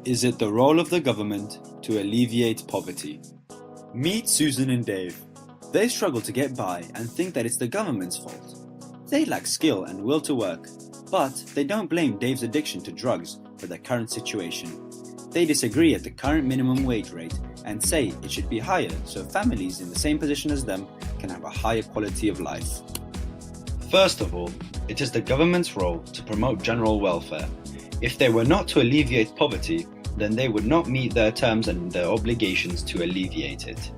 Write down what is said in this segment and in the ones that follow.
Is it the role of the government to alleviate poverty? Meet Susan and Dave. They struggle to get by and think that it's the government's fault. They lack skill and will to work, but they don't blame Dave's addiction to drugs for their current situation. They disagree at the current minimum wage rate and say it should be higher so families in the same position as them can have a higher quality of life. First of all, it is the government's role to promote general welfare. If they were not to alleviate poverty, then they would not meet their terms and their obligations to alleviate it.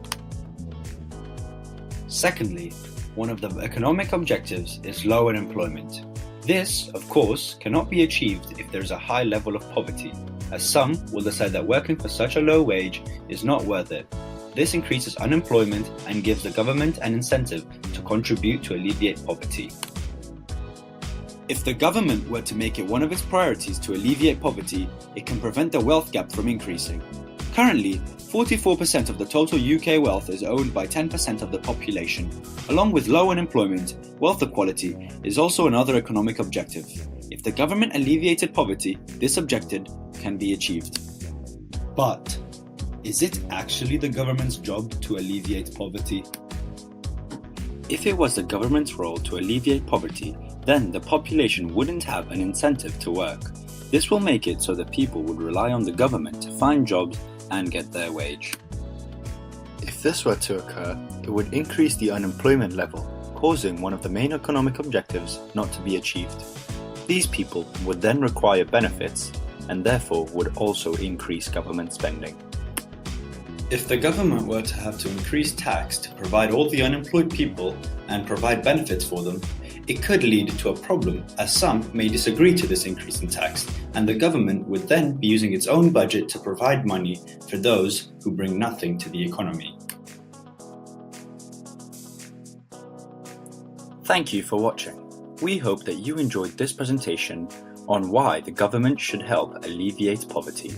Secondly, one of the economic objectives is low unemployment. This, of course, cannot be achieved if there is a high level of poverty, as some will decide that working for such a low wage is not worth it. This increases unemployment and gives the government an incentive to contribute to alleviate poverty. If the government were to make it one of its priorities to alleviate poverty, it can prevent the wealth gap from increasing. Currently, 44% of the total UK wealth is owned by 10% of the population. Along with low unemployment, wealth equality is also another economic objective. If the government alleviated poverty, this objective can be achieved. But, is it actually the government's job to alleviate poverty? If it was the government's role to alleviate poverty, then the population wouldn't have an incentive to work. This will make it so that people would rely on the government to find jobs and get their wage. If this were to occur, it would increase the unemployment level, causing one of the main economic objectives not to be achieved. These people would then require benefits and therefore would also increase government spending. If the government were to have to increase tax to provide all the unemployed people and provide benefits for them, it could lead to a problem, as some may disagree to this increase in tax, and the government would then be using its own budget to provide money for those who bring nothing to the economy. Thank you for watching. We hope that you enjoyed this presentation on why the government should help alleviate poverty.